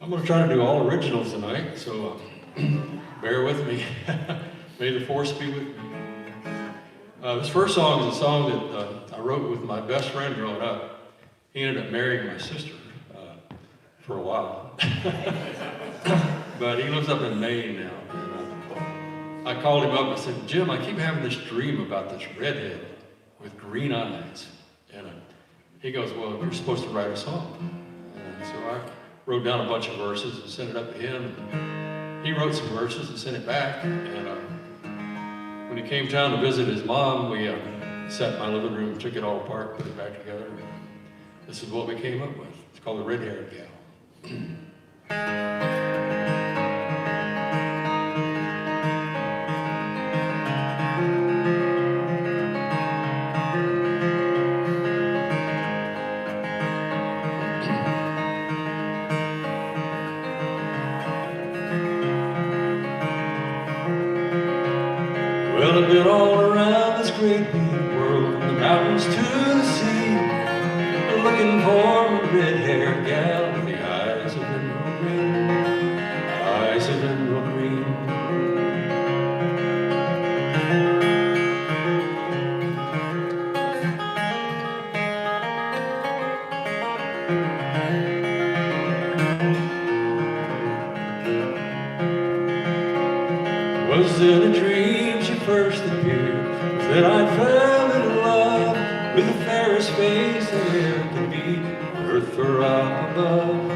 I'm going to try to do all originals tonight, so bear with me. May the force be with me. This first song is a song that I wrote with my best friend growing up. He ended up marrying my sister for a while. But he lives up in Maine now. And, I called him up and I said, Jim, I keep having this dream about this redhead with green eyes. And he goes, well, you're supposed to write a song. And so I wrote down a bunch of verses and sent it up to him. And he wrote some verses and sent it back. And when he came down to visit his mom, we sat in my living room, took it all apart, put it back together. And this is what we came up with. It's called The Red-Haired Gal. Well, I've been all around this great big world, from the mountains to the sea, looking for a red-haired gal with the eyes of emerald green, eyes of emerald green. Was it a dream she first appeared? Was that I fell in love with the fairest face that ever could be, on earth or up above,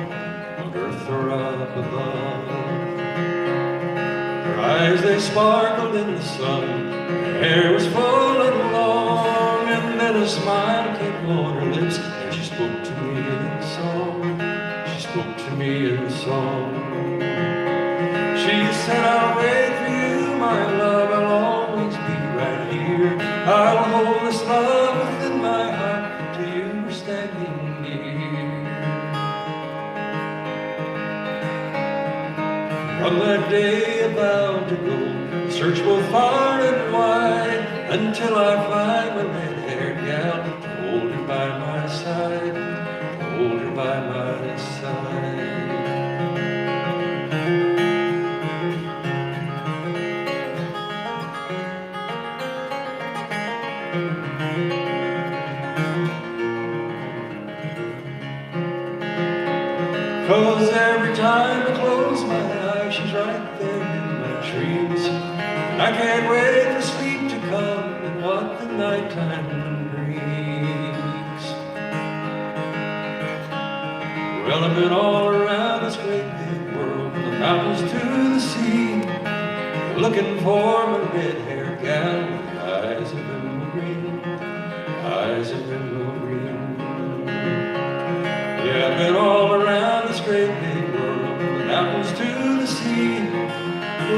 on earth or up above. Her eyes, they sparkled in the sun, her hair was full and long, and then a smile came on her lips, and she spoke to me in song, she spoke to me in song. She said, I'll wait for you, my love, I'll always be right here. I'll hold this love within my heart till you are standing near. On that day I vowed to go, search both far and wide, until I find my red-haired gal, to hold her by my side, to hold her by my side. Cause every time I close my eyes, she's right there in my dreams, and I can't wait for sleep to come and what the nighttime brings. Well, I've been all around this great big world, from the mountains to the sea, looking for my red-haired gal with the eyes of emerald green, eyes of emerald green. Yeah, I've been all around this great big world, from the mountains to the sea,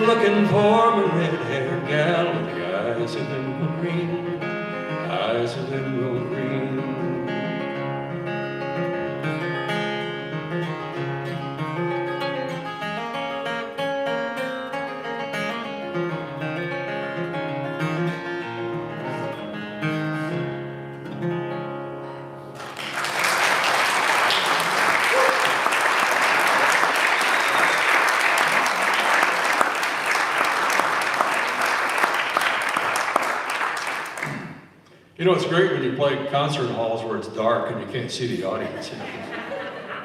looking for my red-haired gal with the eyes of emerald green, eyes of emerald green. You know, it's great when you play concert halls where it's dark and you can't see the audience. You know?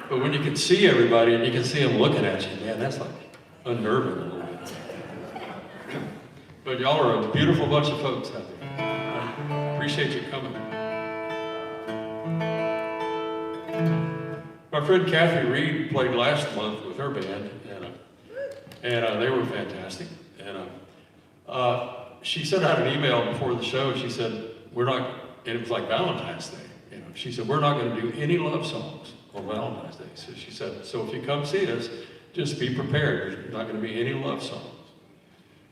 But when you can see everybody and you can see them looking at you, man, that's like unnerving a little bit. But y'all are a beautiful bunch of folks out there. I appreciate you coming. My friend Kathy Reed played last month with her band, and they were fantastic. And she sent out an email before the show. She said, we're not, and it was like Valentine's Day, you know. She said, we're not going to do any love songs on Valentine's Day. So she said, so if you come see us, just be prepared. There's not going to be any love songs.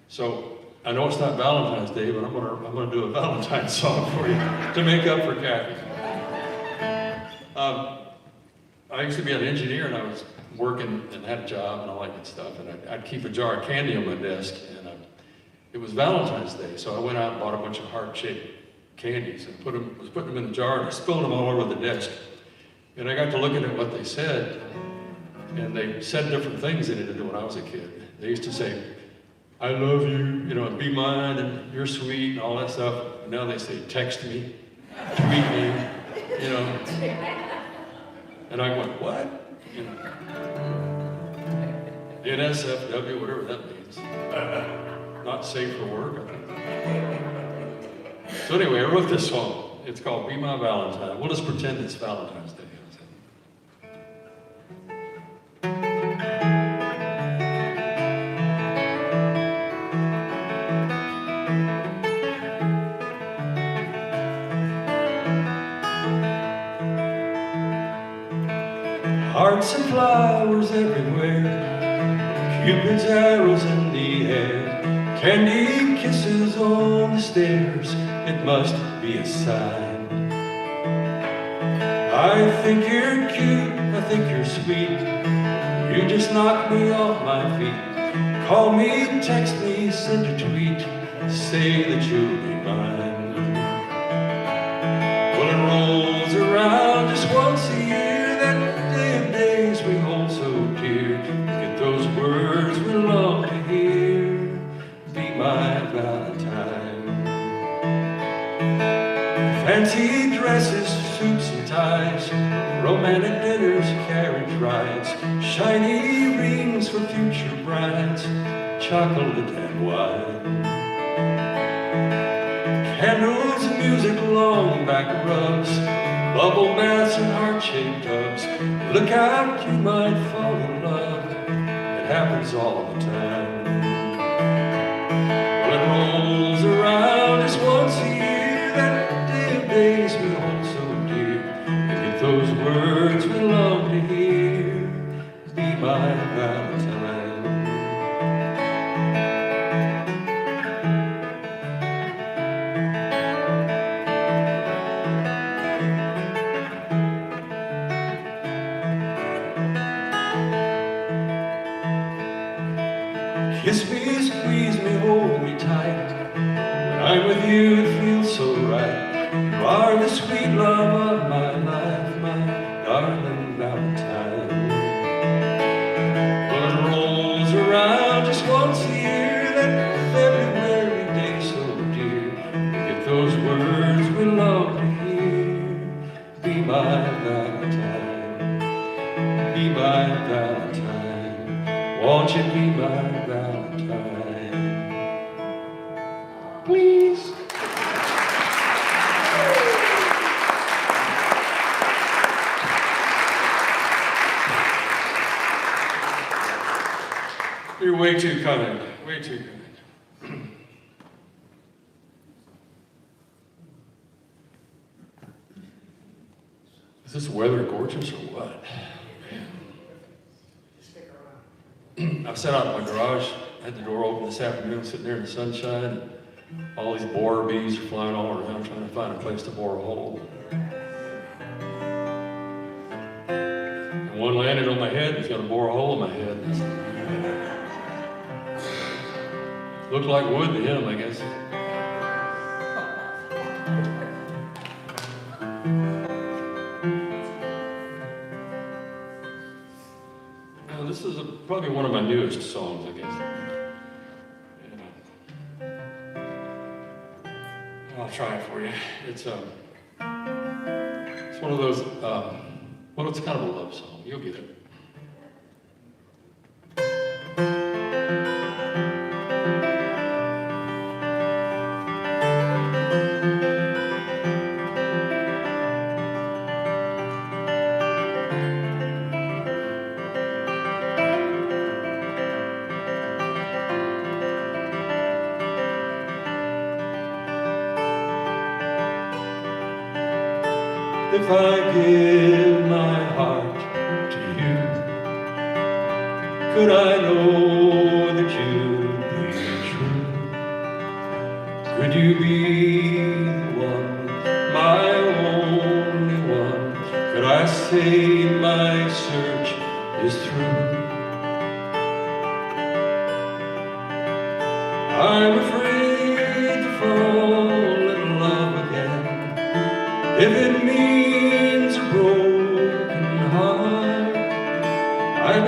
So I know it's not Valentine's Day, but I'm gonna do a Valentine's song for you to make up for Kathy. I used to be an engineer, and I was working and had a job and all that good stuff, and I'd keep a jar of candy on my desk, and it was Valentine's Day, so I went out and bought a bunch of heart-shaped candies and was putting them in the jar, and I spilled them all over the desk. And I got to looking at what they said, And they said different things than they did when I was a kid. They used to say, I love you, you know, be mine, and you're sweet, and all that stuff. And now they say, text me, tweet me, you know. And I went, what? You know, NSFW, whatever that means. Not safe for work, I think. So anyway, I wrote this song. It's called Be My Valentine. We'll just pretend it's Valentine's Day. Hearts and flowers everywhere, Cupid's arrows in the air, candy kisses on the stairs, it must be a sign. I think you're cute, I think you're sweet, you just knock me off my feet. Call me, text me, send a tweet, say that you'll be mine. Well, it rolls around just once a year, that day of days we hold so dear. Get those words we love to hear, be my Valentine. Fancy dresses, suits and ties, romantic dinners, carriage rides, shiny rings for future brides, chocolate and wine. Candles and music, long back rubs, bubble baths and heart-shaped tubs. Look out, you might fall in love, it happens all the time. Well, it rolls around just once a year, that day of days we hold so dear. And get those words we love to hear, be my Valentine. Kiss me, squeeze me, hold me tight. When I'm with you, it feels so right. You are the sweet love of my life, my darling Valentine. Well, it rolls around just once a year, that February day so dear. We get those words we love to hear, be my Valentine, be my Valentine. Won't you be my Valentine? Please. You're way too kind, way too kind. Is this weather gorgeous or what? I sat out in my garage, had the door open this afternoon, sitting there in the sunshine, and all these borer bees are flying all around trying to find a place to bore a hole. And one landed on my head, and he's going to bore a hole in my head. Looked like wood to him, I guess. This is probably one of my newest songs, I guess. I'll try it for you. It's one of those, well, it's kind of a love song. You'll get it. If I give my heart to you, could I know that you'd be true? Could you be the one, my only one? Could I say my search is through? I'm afraid to fall in love again, if it means a broken heart. I've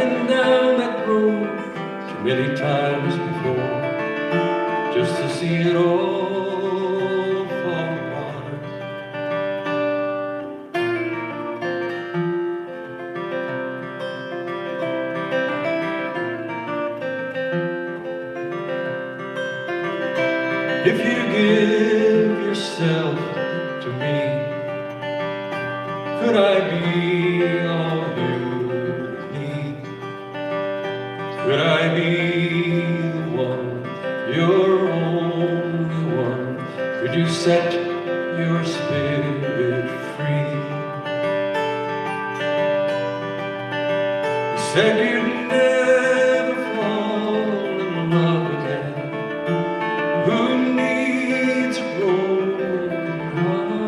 Could I be all you need? Could I be the one, your only one? Could you set your spirit free? You said you'd never fall in love again. Who needs a broken heart?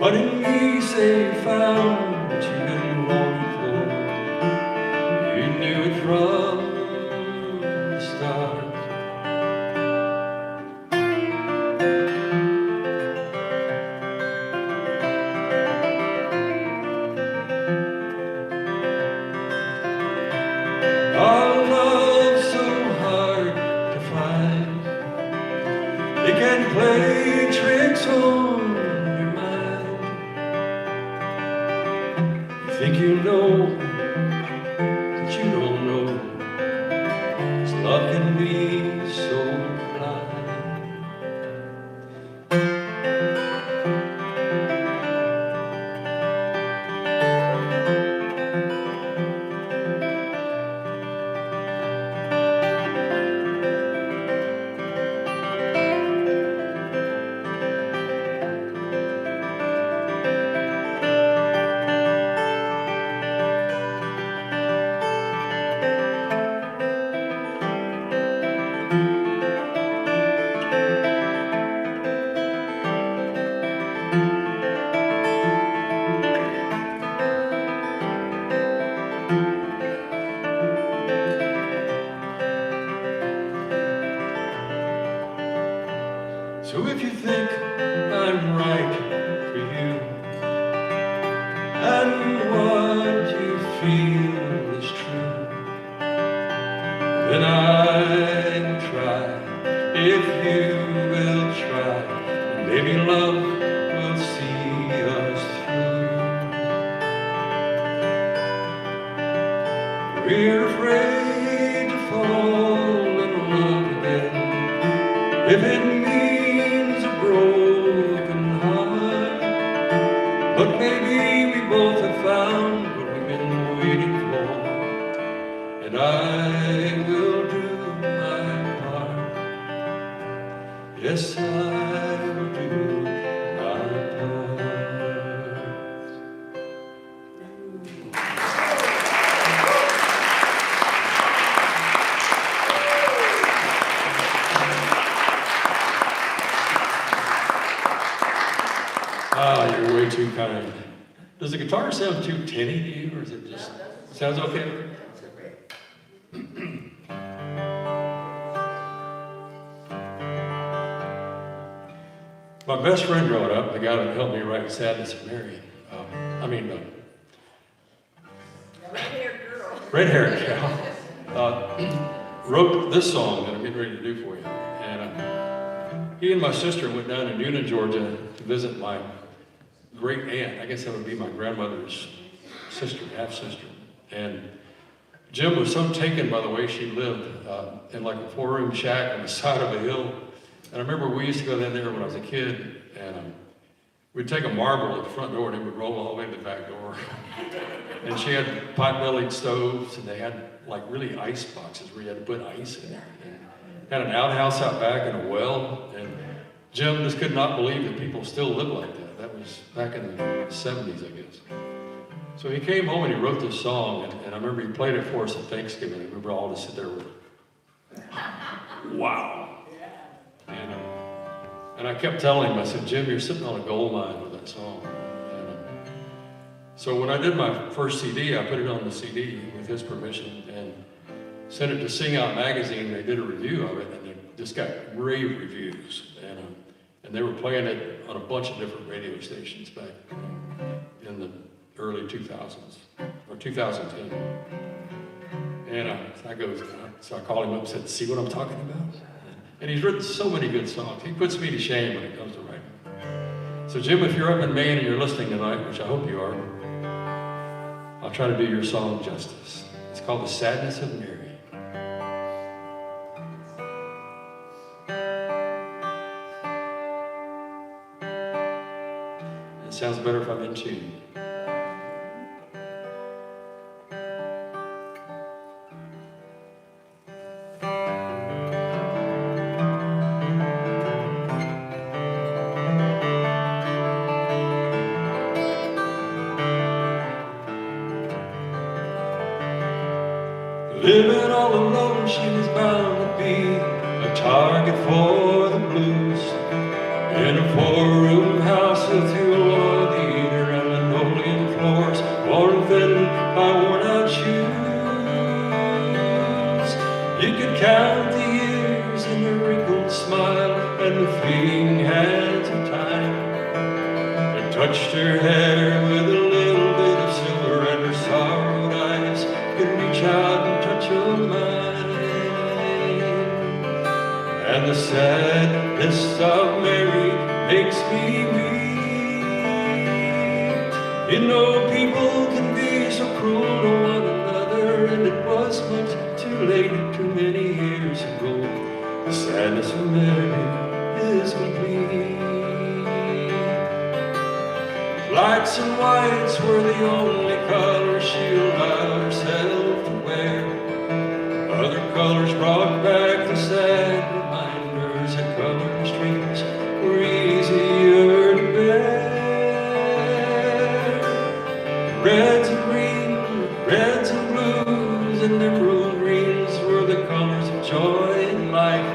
But in me, say you found what you've been longing for. You knew it from the start. Our love's so hard to find. It can play tricks on your mind. You think you know, but you don't know. 'Cause love can be so blind. So if you think I'm right for you, and what you feel is true, then I'll try. If you will try, maybe love will see us through. We're afraid to fall in love again. If it means a broken heart, but maybe we both have found what we've been waiting for, and I will do my part. Yes, I will do my part. Ah, you're way too kind. Does the guitar sound too tinny to you, or is it just sounds okay? My best friend growing up, the guy that helped me write "Sadness of Mary," red-haired gal, wrote this song that I'm getting ready to do for you. And he and my sister went down to Newnan, Georgia, to visit my great aunt. I guess that would be my grandmother's sister, half-sister. And Jim was so taken by the way she lived in like a 4-room shack on the side of a hill. And I remember we used to go down there when I was a kid, and we'd take a marble at the front door and it would roll all the way to the back door. And she had pot-bellied stoves, and they had like really ice boxes where you had to put ice in there. And had an outhouse out back and a well, and Jim just could not believe that people still lived like that. That was back in the 70s, I guess. So he came home and he wrote this song, and I remember he played it for us at Thanksgiving, and we were all to sit there with, wow. And I kept telling him, I said, Jim, you're sitting on a gold mine with that song. So when I did my first CD, I put it on the CD with his permission and sent it to Sing Out magazine. They did a review of it, and it just got rave reviews. And they were playing it on a bunch of different radio stations back in the early 2000s, or 2010. And so I called him up and said, see what I'm talking about? And he's written so many good songs. He puts me to shame when it comes to writing. So Jim, if you're up in Maine and you're listening tonight, which I hope you are, I'll try to do your song justice. It's called The Sadness of Mary. It sounds better if I'm in tune. Living all alone, she was bound to be a target for the blues. In a four-room house with your oil heater and linoleum floors, worn thin by worn-out shoes. You could count the years in her wrinkled smile and the fleeting hands of time that touched her hair with a little bit of silver, and her sorrowed eyes could reach out and touch your mind. And the sadness of Mary makes me weep. You know, people can be so cruel to one another, and it was much too late, too many years ago. The sadness of Mary is complete. Blacks and whites were the only colors she allowed herself to wear. Other colors brought back the sad reminders that colored streets were easier to bear. Reds and greens, reds and blues, and emerald greens were the colors of joy and life.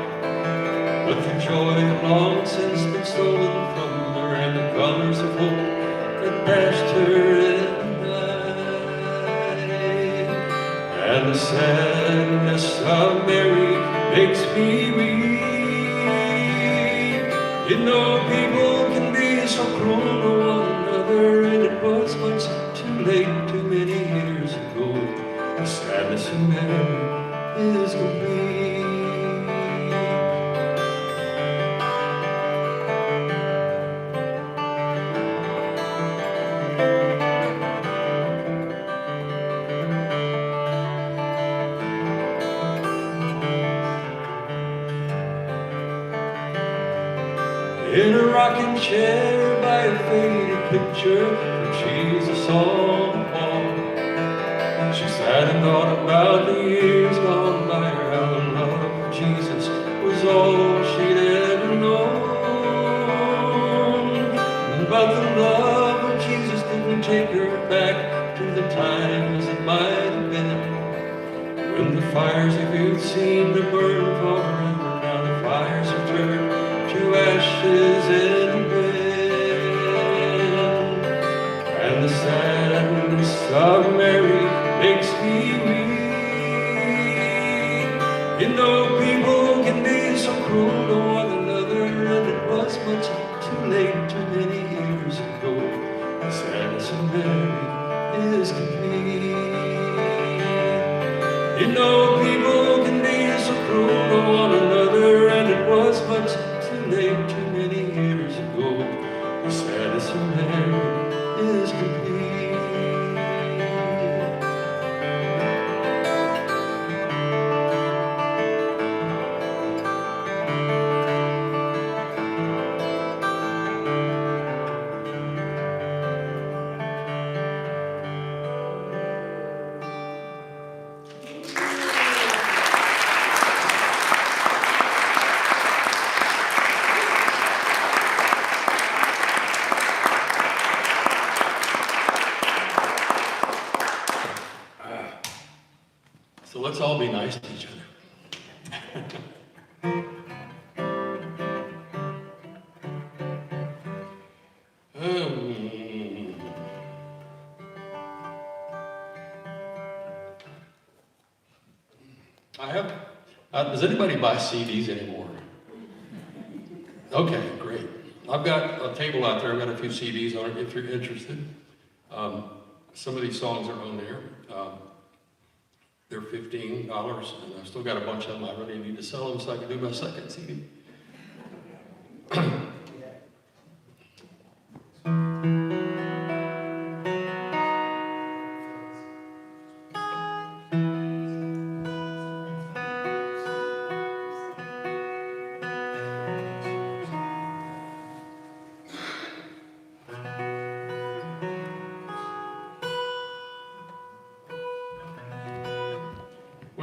But the joy had long since been stolen from her, and the colors of hope that passed her in the night. And the sadness of Mary makes me weep. You know, people can be so cruel to one another, and it was much too late, too many years ago. The sadness of Mary is complete. In a rocking chair by a faded picture of Jesus on the wall, she sat and thought about the years gone by, how the love of Jesus was all she'd ever known. But the love of Jesus didn't take her back to the times that might have been, when the fires of youth seemed to burn forever. Now the fires have turned to ashes in the wind. And the sadness of Mary makes me weep. You know, people can be so cruel to one another, and it was much too late, too many years ago. The sadness of Mary is complete. You know, people can be so cruel to one another, and it was much too late, too many years ago. The sadness of Mary is complete. So let's all be nice to each other. Does anybody buy CDs anymore? Okay, great. I've got a table out there. I've got a few CDs on it if you're interested. Some of these songs are on there. They're $15, and I've still got a bunch of them. I really need to sell them so I can do my second CD.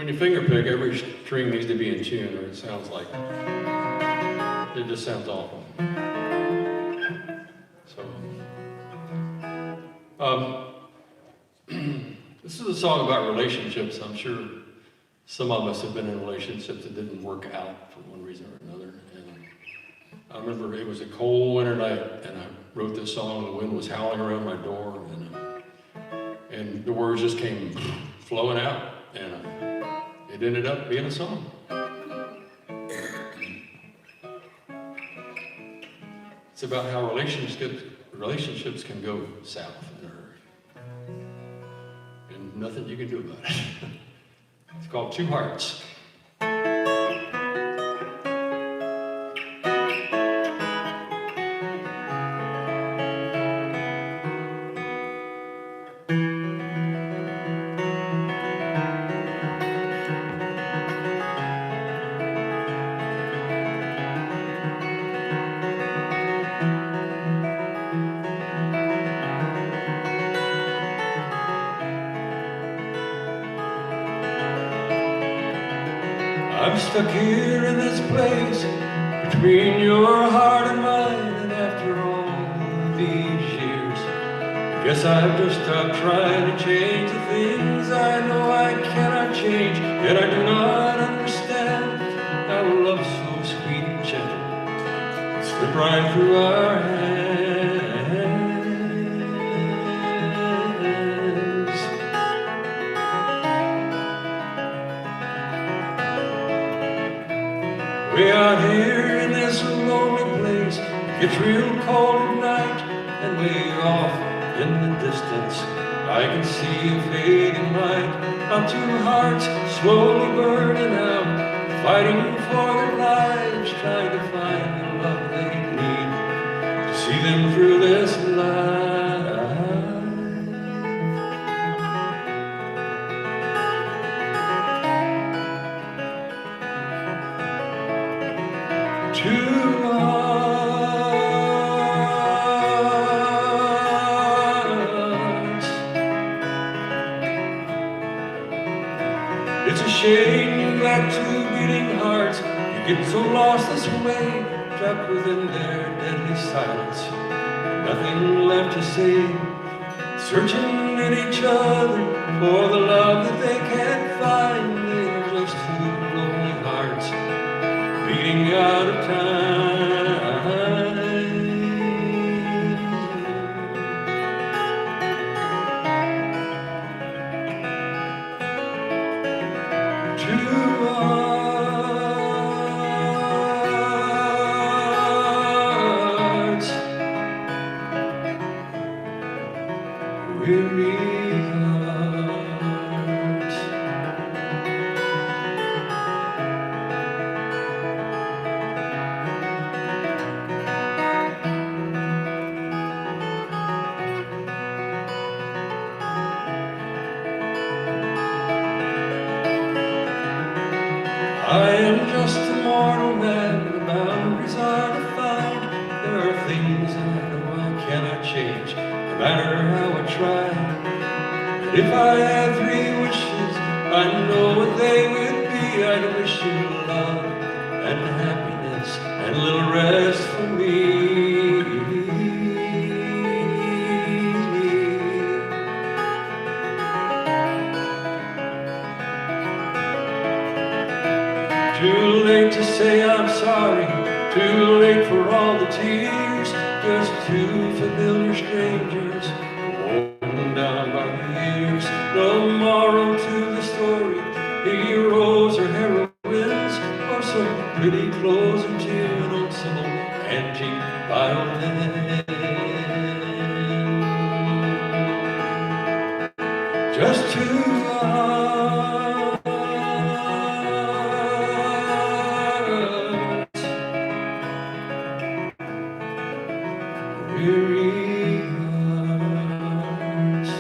when you finger pick, every string needs to be in tune, or it sounds like, it just sounds awful. So, this is a song about relationships. I'm sure some of us have been in relationships that didn't work out for one reason or another. And I remember it was a cold winter night, and I wrote this song. The wind was howling around my door, and the words just came flowing out, and it ended up being a song. It's about how relationships can go south in a hurry, and nothing you can do about it. It's called Two Hearts. I'm stuck here in this place between your heart and mine, and after all these years, I guess I've just stopped trying to change the things I know I cannot change. Yet I do not understand how love so sweet and gentle slip right through our hands. Way out here in this lonely place, it gets real cold at night, and way off in the distance, I can see a fading light. Our two hearts slowly burning out, fighting for their lives, trying to find the love they need to see them through this life. Two hearts. It's a shame you got two beating hearts. You get so lost this way, trapped within their deadly silence. Nothing left to say, searching in each other for the love that they can't find. They're just two lonely hearts beating out of time. Two hearts, weary hearts. I am just a mortal man, the boundaries are defined. There are things I know I cannot change, no matter how I try. And if I had three wishes, I know what they would be. I'd wish you love and happiness and a little rest for me. Too late to say I'm sorry, too late for all the tears. Just two familiar strangers, worn down by the years. No moral to the story, heroes or heroines, or some pretty closing tune on some old antique violin. Just two weary hearts.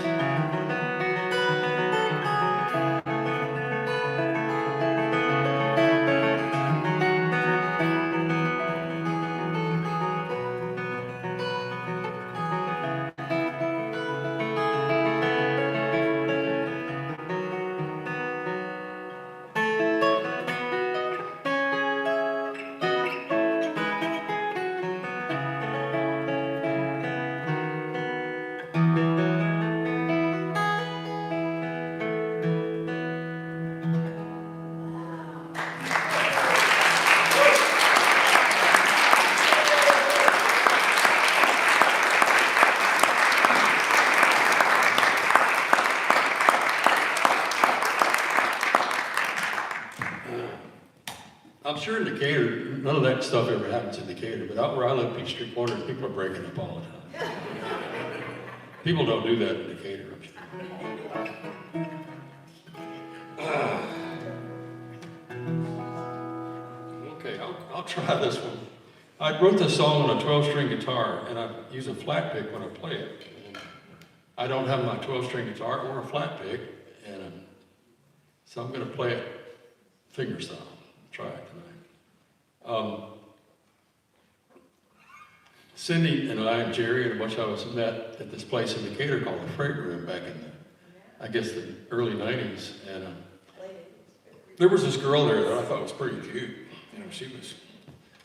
sure in Decatur, none of that stuff ever happens in Decatur, but out where I live, Peachtree Corner, people are breaking up all the time. People don't do that in Decatur, I'm sure. Okay, I'll try this one. I wrote this song on a 12-string guitar, and I use a flat pick when I play it. And I don't have my 12-string guitar or a flat pick, and so I'm going to play it fingerstyle. Try it tonight. Cindy and I and Jerry and a bunch of us met at this place in Decatur called the Freight Room back in I guess the early 90s. And there was this girl there that I thought was pretty cute. You know,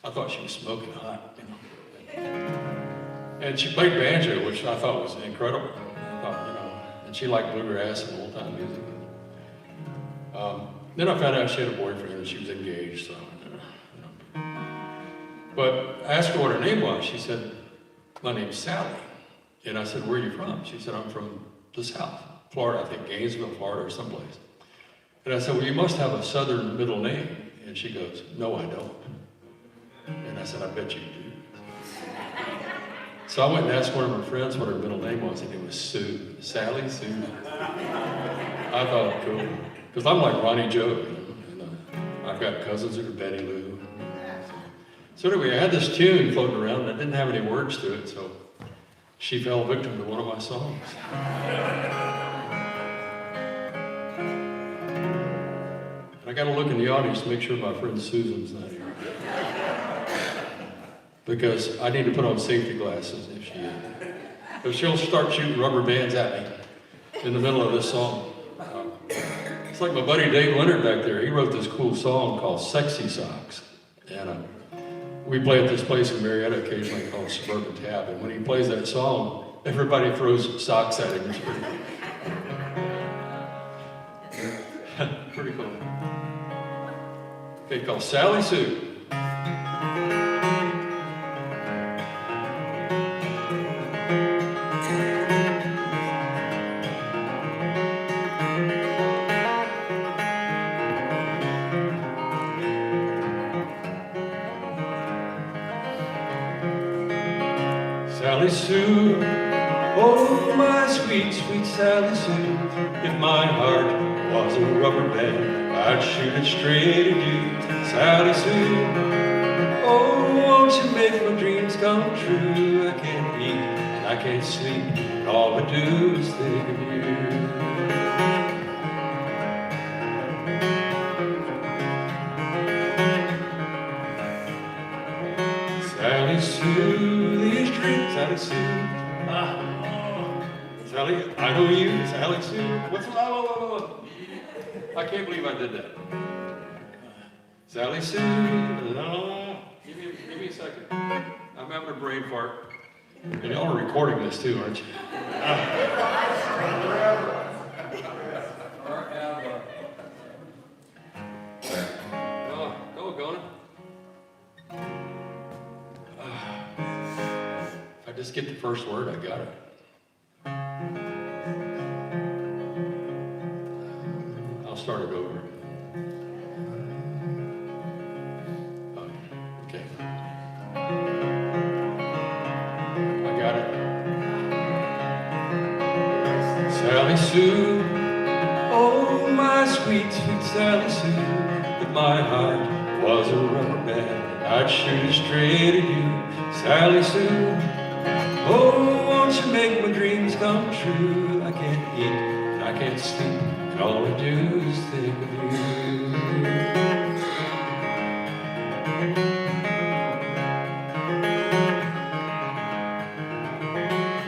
I thought she was smoking hot, you know. And she played banjo, which I thought was incredible. I thought, you know, and she liked bluegrass and old-time music. Then I found out she had a boyfriend and she was engaged, so, you know. But I asked her what her name was. She said, my name's Sally. And I said, where are you from? She said, I'm from the South, Florida, I think Gainesville, Florida, or someplace. And I said, well, you must have a Southern middle name. And she goes, no, I don't. And I said, I bet you do. So I went and asked one of her friends what her middle name was, and it was Sue, Sally Sue. I thought it cool, because I'm like Ronnie Joe, you know, and I've got cousins that are Betty Lou. So anyway, I had this tune floating around, and I didn't have any words to it, so she fell victim to one of my songs. And I got to look in the audience to make sure my friend Susan's not here. Because I need to put on safety glasses if she is. Because she'll start shooting rubber bands at me in the middle of this song. It's like my buddy Dave Leonard back there. He wrote this cool song called Sexy Socks. And we play at this place in Marietta occasionally called Suburban Tab. And when he plays that song, everybody throws socks at him. It's pretty cool. Okay, called Sally Sue. Sally Sue, oh my sweet, sweet Sally Sue, if my heart was a rubber band, I'd shoot it straight at you. Sally Sue, oh won't you make my dreams come true? I can't eat and I can't sleep, and all I do is think of you. Sally Sue, these dreams, Sally Sue. Sally, I know you, Sally Sue. What's the I can't believe I did that. Sally Sue. Give me a second. I'm having a brain fart. And y'all are recording this too, aren't you? Go, Gona. If I just get the first word, I got it. I'll start it over. Okay. I got it. Sally Sue, oh my sweet, sweet Sally Sue, if my heart was a rubber band, I'd shoot it straight at you. Sally Sue, oh won't you make my dreams come true? I can't eat and I can't sleep, and all I do is think of you.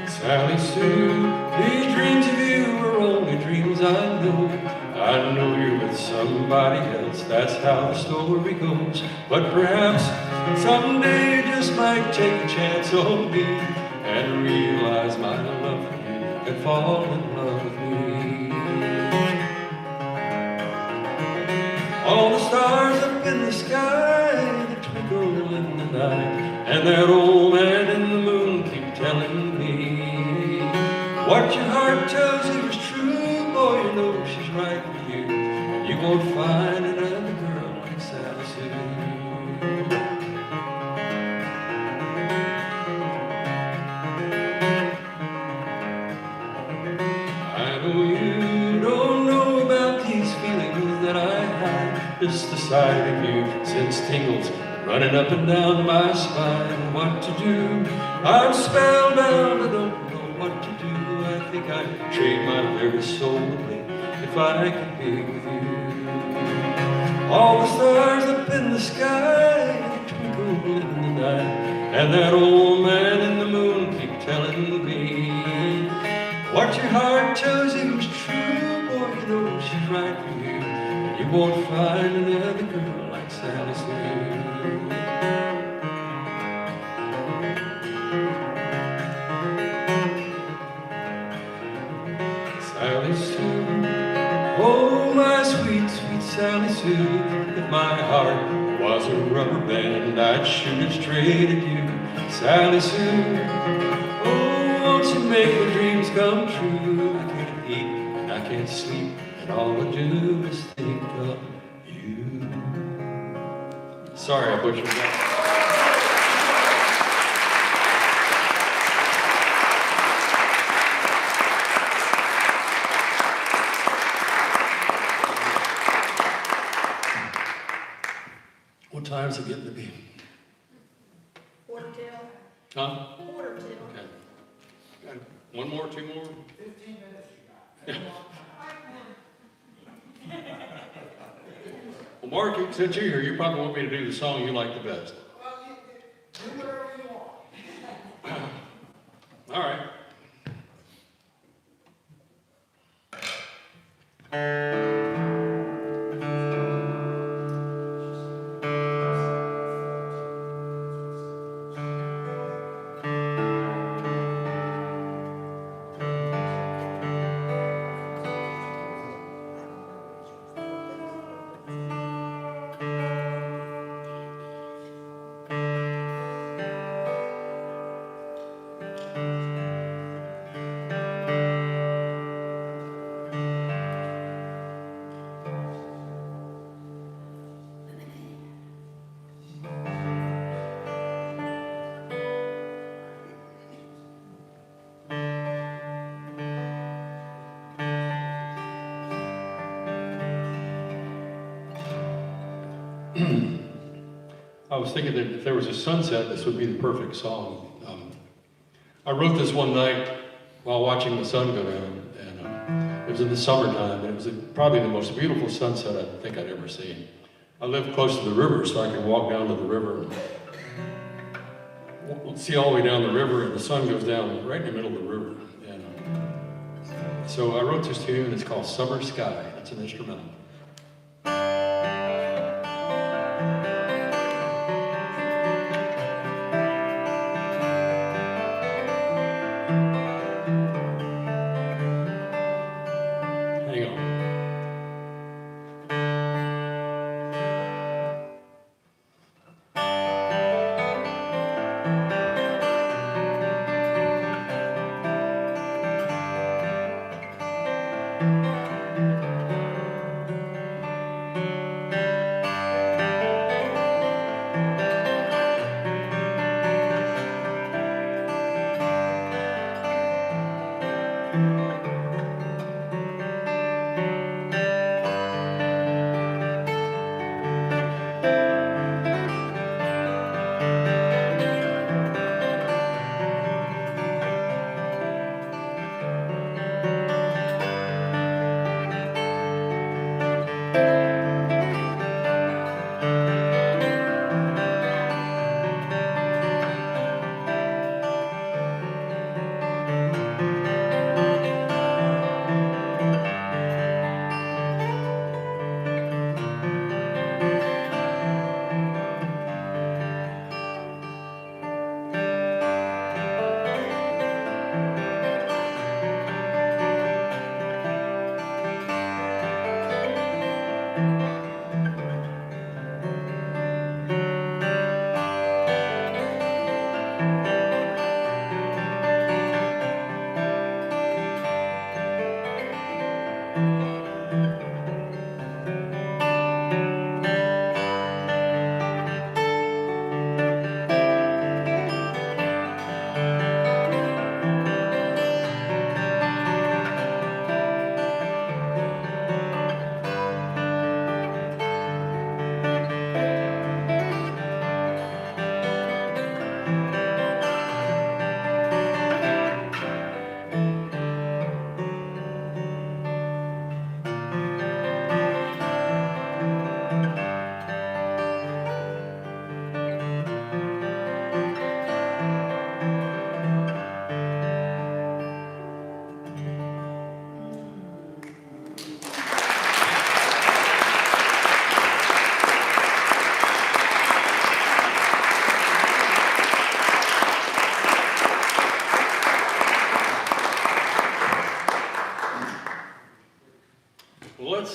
Sally Sue, these dreams of you are only dreams I know. I know you're with somebody else, that's how the story goes. But perhaps someday you just might take a chance on me and realize my love for you and fall in love with me. All the stars up in the sky that twinkle in the night, and that old man in the moon keep telling me what your heart tells you is true. Boy, you know she's right for you, and you won't find another girl like Sally Sue. Just the sight of you sends tingles running up and down my spine. What to do? I'm spellbound, I don't know what to do. I think I'd trade my very soul away if I could be with you. All the stars up in the sky twinkle in the night, and that old man in the moon keep telling me what your heart tells you is true. Boy, you know she's right for you. You won't find another girl like Sally Sue. Sally Sue, oh my sweet, sweet Sally Sue. If my heart was a rubber band, I'd shoot it straight at you. Sally Sue, oh, won't you make my dreams come true? I can't eat and I can't sleep, and all I do is think of you. Sorry I butchered that. What time is it getting to be? Quarter till. Huh? Quarter till. Okay. Got one more, two more? 15 minutes. Well, Mark, since you're here, you probably want me to do the song you like the best. Well, do whatever you want. All right. I was thinking that if there was a sunset, this would be the perfect song. I wrote this one night while watching the sun go down, and it was in the summertime, and it was probably the most beautiful sunset I think I'd ever seen. I live close to the river, so I can walk down to the river and see all the way down the river, and the sun goes down right in the middle of the river. And so I wrote this tune, it's called Summer Sky. It's an instrumental. Hang on.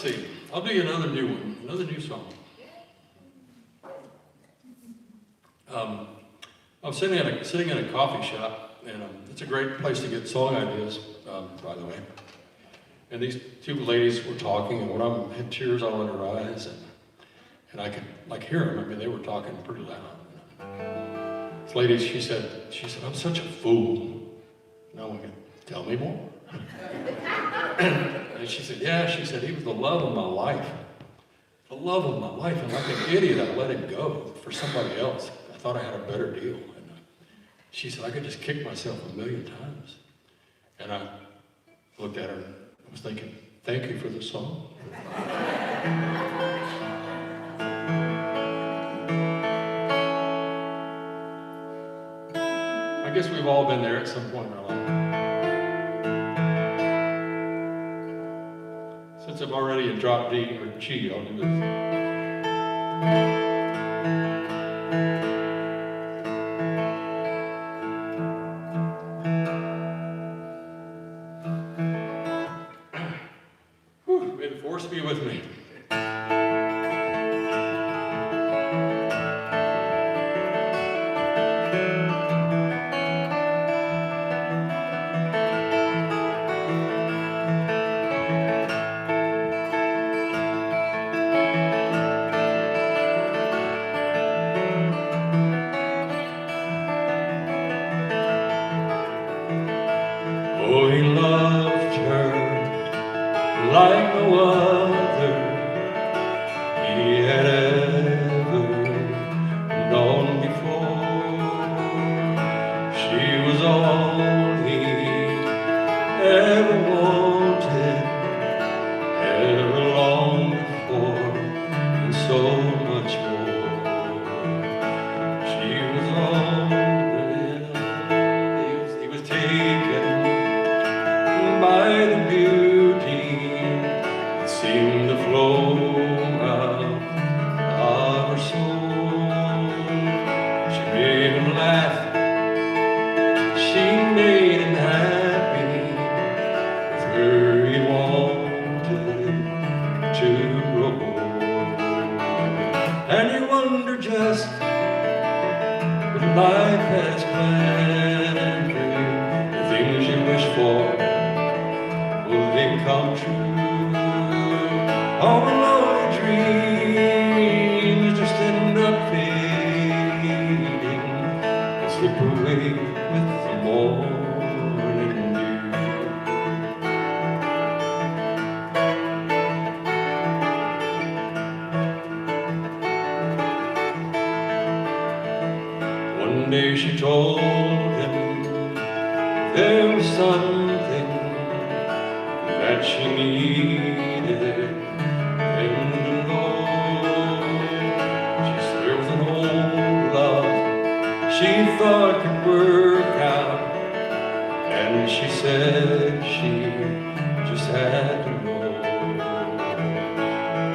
see. I'll do you another new one, another new song. I'm sitting in a coffee shop, and it's a great place to get song ideas, by the way. And these two ladies were talking, and one of them had tears all in her eyes, and I could hear them. I mean, they were talking pretty loud. This lady, she said, I'm such a fool. No one can tell me more. And she said, yeah, she said, he was the love of my life. The love of my life. And like an idiot, I let him go for somebody else. I thought I had a better deal. And she said, I could just kick myself 1,000,000 times. And I looked at her and was thinking, thank you for the song. I guess we've all been there at some point in our life. Since I'm already in drop D or G, I'll do this. May the force be with me. Oh, he loved her like no other he had ever known before. She was all he ever wanted, ever longed for, and so much more. She was all that he was taken by the beauty that seemed to flow out of her soul. She made him laugh, she made him happy. With her he wanted to grow. And you wonder just what life has planned for you, the things you wish for, will they come true? All your dreams just end up fading and slip away with the morning dew. One day she told him there was something that she needed him to know. She said there was an old love she thought could work out, and she said she just had to know.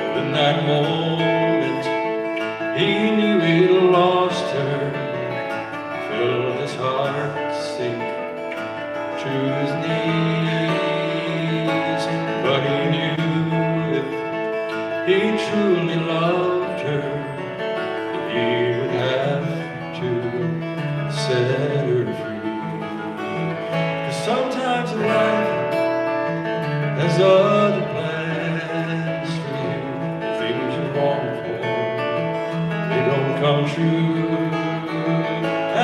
Well, in that moment he knew he'd lost her, felt his heart sink to his knees. But he knew if he truly loved her, he would have to set her free. 'Cause sometimes life has other plans for you. The things you long for, they don't come true.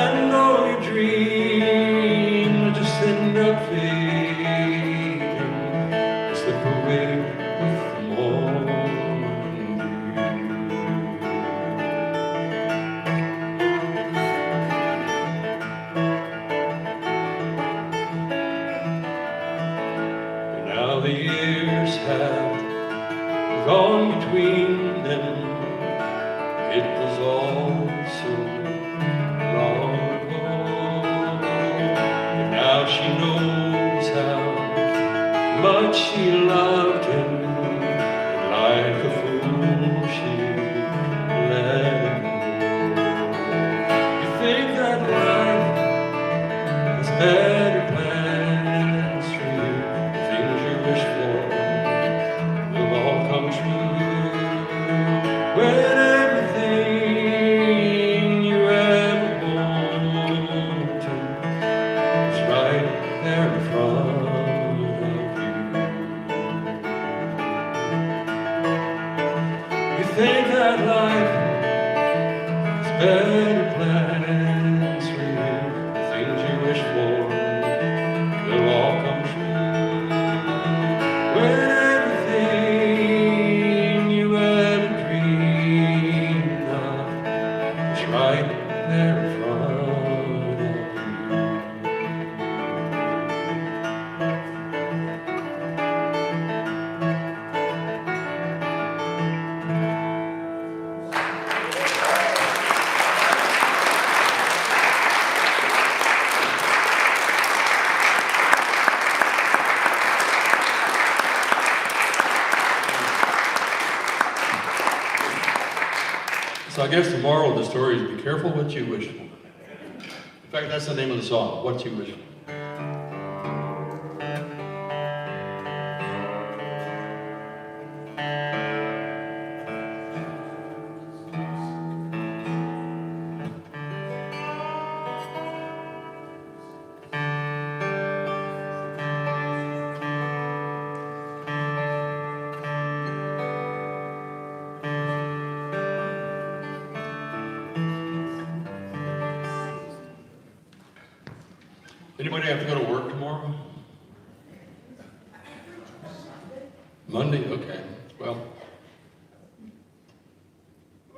And all your dreams just end up fading, slip away with the morning dew. And now the years have gone between them. It was all so long ago. And now she knows how much she loved him, and like a fool she let him go. You think that life has better plans for you, the things you wish for will all come better plans for you. The things you wish for, they'll all come true. When everything you ever dreamed of is right there in front of you. So I guess the moral of the story is be careful what you wish for. In fact, that's the name of the song, What You Wish For. Anybody have to go to work tomorrow? Monday? Okay. Well,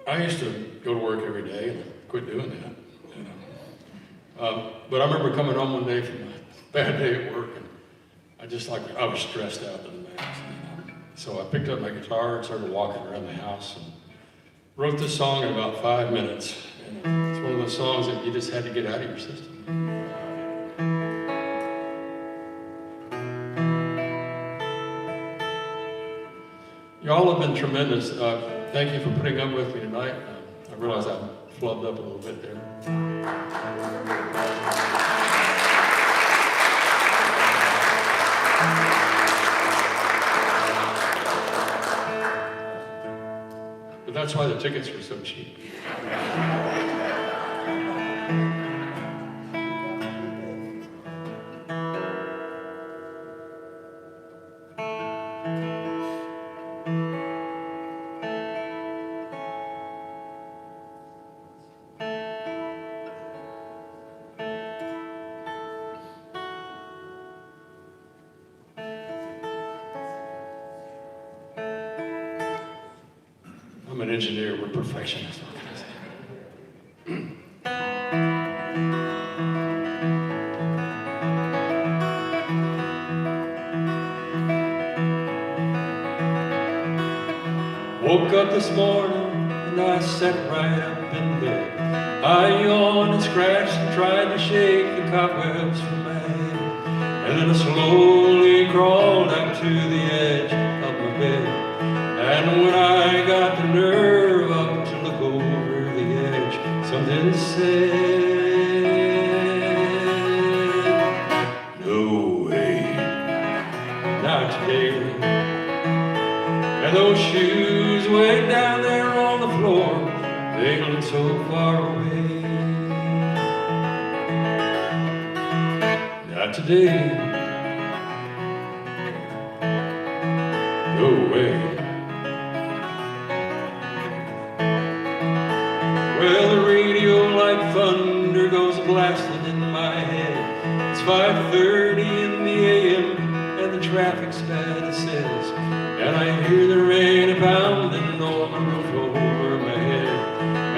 I used to go to work every day and I quit doing that. You know. But I remember coming home one day from a bad day at work and I was stressed out to the max. You know. So I picked up my guitar and started walking around the house and wrote this song in about 5 minutes. And it's one of those songs that you just had to get out of your system. You all have been tremendous. Thank you for putting up with me tonight. I realize I flubbed up a little bit there. But that's why the tickets were so cheap. I'm an engineer, we're perfectionists. What can I say? Woke up this morning and I sat right up in bed. I yawned and scratched and tried to shake the cobwebs from my head. And then I slowly crawled out to the edge of my bed. And when I got the nerve up to look over the edge, something said, no way, not today. And those shoes way down there on the floor, they look so far away. Not today, no way. Well, the radio like thunder goes blasting in my head. It's 5:30 in the AM and the traffic's bad, it says. And I hear the rain pounding on the roof over my head.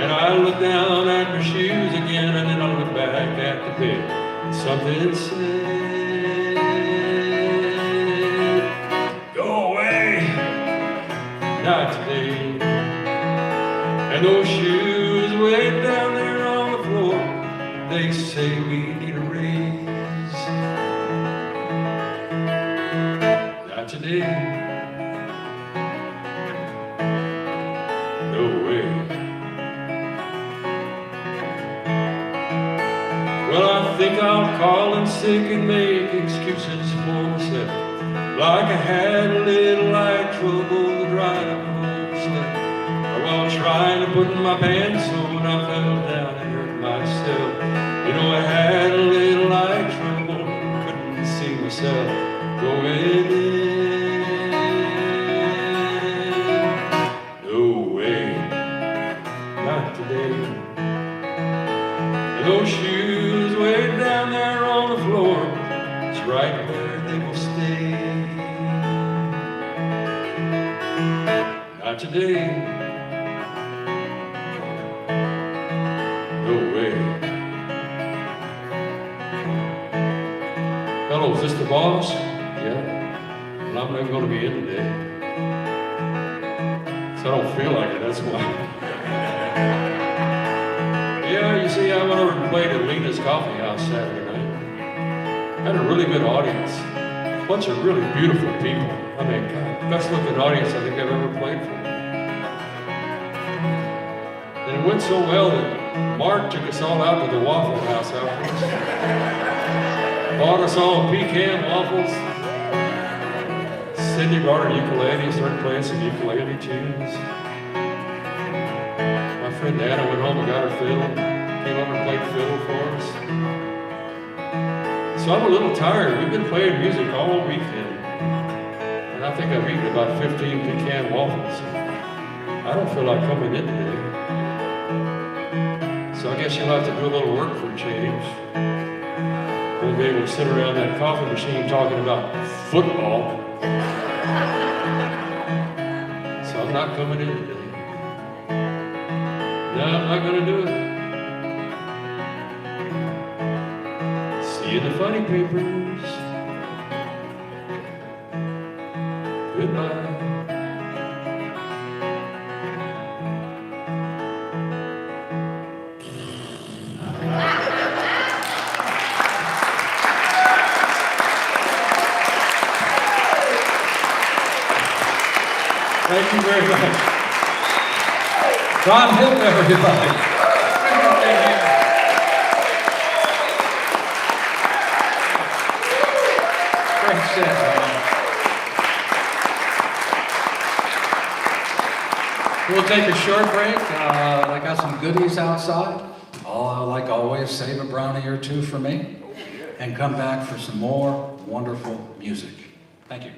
And I look down at my shoes again and then I look back at the bed. And something said, go away, not today. And those shoes way down there on the floor, they say we need a raise. Not today, no way. Well, I think I'll call in sick and make excuses for myself. Like I had a little eye trouble driving home slip. While trying to put my pants on, I fell down and hurt myself. You know, I had a little eye trouble, couldn't see myself going in. No way, not today. right where they will stay. Not today. No way. Hello, is this the boss? Yeah. Well, I'm not going to be in today. So I don't feel like it, that's why. Yeah, you see, I went over and played at Lena's Coffeehouse Saturday night. Had a really good audience. A bunch of really beautiful people. I mean, God, best looking audience I think I've ever played for. And it went so well that Mark took us all out to the Waffle House afterwards. Bought us all pecan waffles. Cindy brought her ukulele, started playing some ukulele tunes. My friend Anna went home and got her fiddle. Came over and played fiddle for us. So I'm a little tired. We've been playing music all weekend. And I think I've eaten about 15 pecan waffles. I don't feel like coming in today. So I guess you'll have to do a little work for a change. We'll be able to sit around that coffee machine talking about football. So I'm not coming in today. No, I'm not going to do it. See you in the funny papers. Goodbye. Thank you very much. Don Hipp, everybody. Great set, man. We'll take a short break. I got some goodies outside. Like always, save a brownie or two for me. And come back for some more wonderful music. Thank you.